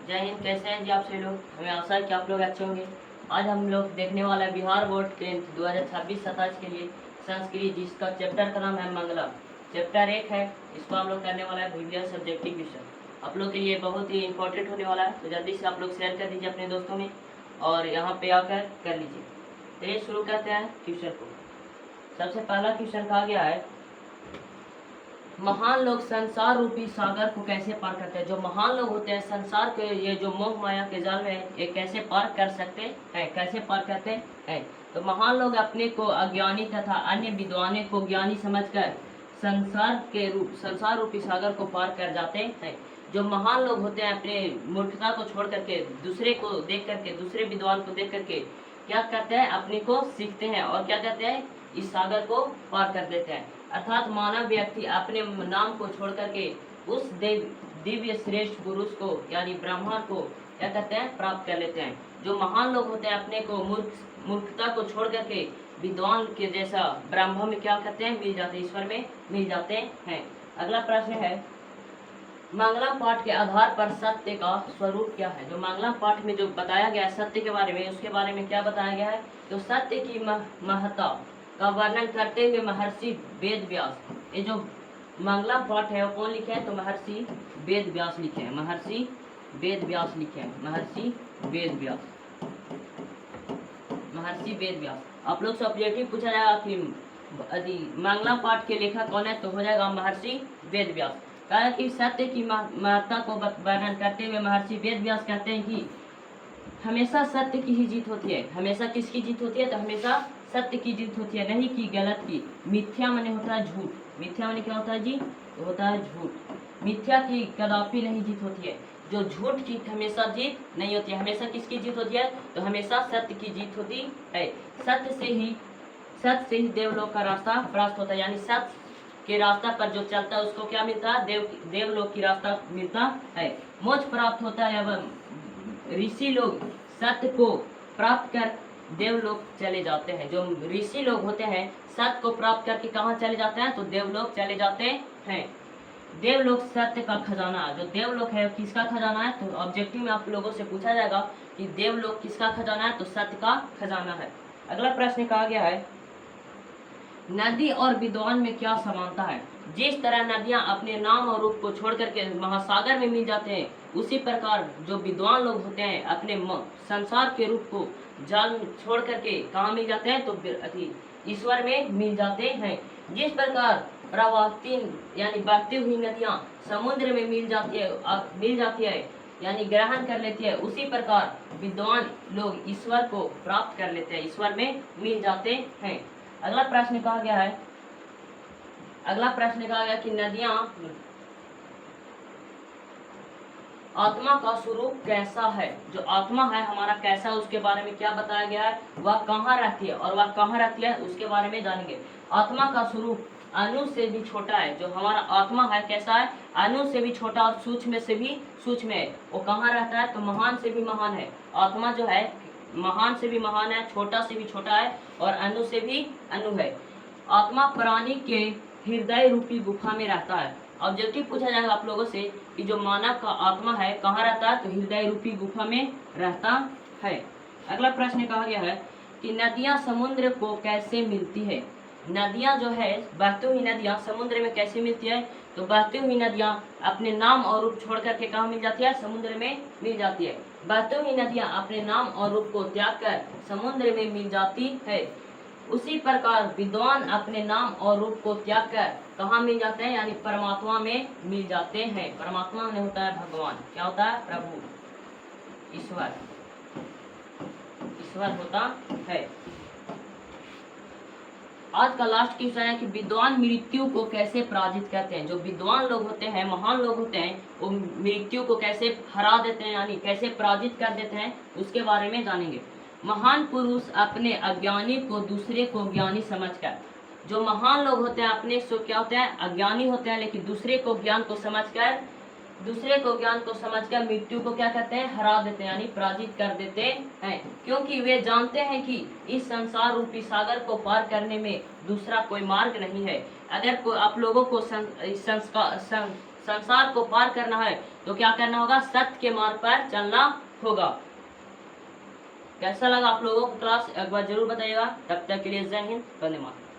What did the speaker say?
जय हिंद। कैसे हैं जी आप सभी लोग? हमें आशा है कि आप लोग अच्छे होंगे। आज हम लोग देखने वाला है बिहार बोर्ड 10th 2026-27 के लिए संस्कृत, जिसका चैप्टर का नाम है मंगलम। चैप्टर 1 है। इसको हम लोग करने वाला है प्रीवियस सब्जेक्टिव क्वेश्चन। आप लोग के लिए बहुत ही इंपॉर्टेंट होने वाला है, तो जल्दी से आप लोग शेयर कर दीजिए अपने दोस्तों में और यहाँ पे आकर कर लीजिए। चलिए शुरू करते हैं क्वेश्चन को। सबसे पहला क्वेश्चन कहा गया है, महान लोग संसार रूपी सागर को कैसे पार करते हैं? जो महान लोग होते हैं संसार के, ये जो मोह माया के जाल में, ये कैसे पार कर सकते हैं, कैसे पार करते हैं? तो महान लोग अपने को अज्ञानी तथा अन्य विद्वानों को ज्ञानी समझकर संसार रूपी सागर को पार कर जाते हैं। जो महान लोग होते हैं अपने मूर्खता को छोड़ करके, दूसरे को देख करके, दूसरे विद्वान को देख करके क्या करते हैं, अपने को सीखते हैं और क्या करते हैं, इस सागर को पार कर देते हैं। अर्थात मानव व्यक्ति अपने नाम को छोड़ करके उस दिव्य श्रेष्ठ पुरुष को यानी ब्रह्मा को क्या करते हैं, प्राप्त कर लेते हैं। जो महान लोग होते हैं अपने को मूर्खता को छोड़ करके विद्वान के जैसा ब्रह्म में क्या करते हैं, मिल जाते हैं, ईश्वर में मिल जाते हैं। अगला प्रश्न है, मंगलम पाठ के आधार पर सत्य का स्वरूप क्या है? जो मंगलम पाठ में जो बताया गया है सत्य के बारे में, उसके बारे में क्या बताया गया है? तो सत्य की महत्ता का वर्णन करते हुए महर्षि वेद व्यास, ये जो मंगलम पाठ है वो कौन लिखे हैं? तो महर्षि वेद व्यास लिखे हैं। महर्षि वेद व्यास लिखे हैं। महर्षि वेद व्यास। महर्षि वेद व्यास। आप लोग से ऑब्जेक्टिव पूछा जाएगा कि यदि मंगलम पाठ के लेखक कौन है, तो हो जाएगा महर्षि वेद व्यास। कहा कि सत्य की महत्ता को वर्णन करते हुए महर्षि वेद व्यास कहते हैं कि हमेशा सत्य की ही जीत होती है। हमेशा किसकी जीत होती है? तो हमेशा सत्य की जीत होती है, नहीं कि गलत की। मिथ्या माने होता है झूठ। मिथ्या माने क्या होता है जी? तो होता है झूठ। मिथ्या की कदापि नहीं जीत होती है। जो झूठ की हमेशा जीत नहीं होती है। हमेशा किसकी जीत होती है? तो हमेशा सत्य की जीत होती है। सत्य से ही देवलोक का रास्ता प्राप्त होता है, यानी सत्य के रास्ता पर जो चलता है उसको क्या मिलता है? देवलोक की रास्ता मिलता है, मोक्ष प्राप्त होता है। एवं ऋषि लोग सत्य को प्राप्त कर देवलोक चले जाते हैं। जो ऋषि लोग होते हैं सत्य को प्राप्त करके कहाँ चले जाते हैं? तो देवलोक चले जाते हैं। देवलोक सत्य का खजाना है। जो देवलोक है किसका खजाना है? तो ऑब्जेक्टिव में आप लोगों से पूछा जाएगा कि देवलोक किसका खजाना है? तो सत्य का खजाना है। अगला प्रश्न कहा गया है, नदी और विद्वान में क्या समानता है? जिस तरह नदियां अपने नाम और रूप को छोड़ करके महासागर में मिल जाते हैं, उसी प्रकार जो विद्वान लोग होते हैं अपने संसार के रूप को जाल छोड़ करके कहाँ मिल जाते हैं? तो ईश्वर में मिल जाते हैं। जिस प्रकार प्रवाहती यानी बहती हुई नदियां समुद्र में मिल जाती है यानी ग्रहण कर लेती है, उसी प्रकार विद्वान लोग ईश्वर को प्राप्त कर लेते हैं, ईश्वर में मिल जाते हैं। अगला प्रश्न कहा गया है, कि नदियां आत्मा का स्वरूप कैसा है? जो आत्मा है हमारा कैसा है उसके बारे में क्या बताया गया है? वह कहाँ रहती है और वह कहाँ रहती है उसके बारे में जानेंगे। आत्मा का स्वरूप अणु से भी छोटा है। जो हमारा आत्मा है कैसा है? अणु से भी छोटा और सूक्ष्म से भी सूक्ष्म है। वो कहाँ रहता है? तो महान से भी महान है। आत्मा जो है महान से भी महान है, छोटा से भी छोटा है और अणु से भी अणु है। आत्मा प्राणी के हृदय रूपी गुफा में रहता है। ऑब्जेक्टिव पूछा जाएगा आप लोगों से कि जो मानव का आत्मा है कहाँ रहता है? तो हृदय रूपी गुफा में रहता है। अगला प्रश्न कहा गया है कि नदियां समुद्र को कैसे मिलती है? नदियां जो है बहती हुई नदियां समुद्र में कैसे मिलती है? तो बहती हुई नदियां अपने नाम और रूप छोड़ करके कहाँ मिल जाती है? समुद्र में मिल जाती है। बहती हुई नदियां अपने नाम और रूप को त्याग कर समुद्र में मिल जाती है। उसी प्रकार विद्वान अपने नाम और रूप को त्याग कर कहाँ मिल जाते हैं? यानी परमात्मा में मिल जाते हैं। परमात्मा में होता है भगवान। क्या होता है? प्रभु, ईश्वर होता है। आज का लास्ट क्वेश्चन है कि विद्वान मृत्यु को कैसे पराजित करते हैं? जो विद्वान लोग होते हैं, महान लोग होते हैं, वो मृत्यु को कैसे हरा देते हैं यानी कैसे पराजित कर देते हैं उसके बारे में जानेंगे। महान पुरुष अपने अज्ञानी को दूसरे को ज्ञानी समझकर, जो महान लोग होते हैं अपने से क्या होते हैं? अज्ञानी होते हैं, लेकिन दूसरे को ज्ञान को समझकर मृत्यु को क्या करते हैं? हरा देते हैं यानी पराजित कर देते हैं। क्योंकि वे जानते हैं कि इस संसार रूपी सागर को पार करने में दूसरा कोई मार्ग नहीं है। अगर आप लोगों को संसार को पार करना है तो क्या करना होगा? सत्य के मार्ग पर चलना होगा। कैसा लगा आप लोगों को क्लास? एक बार जरूर बताइएगा। तब तक के लिए जय हिंद, वंदे मातरम।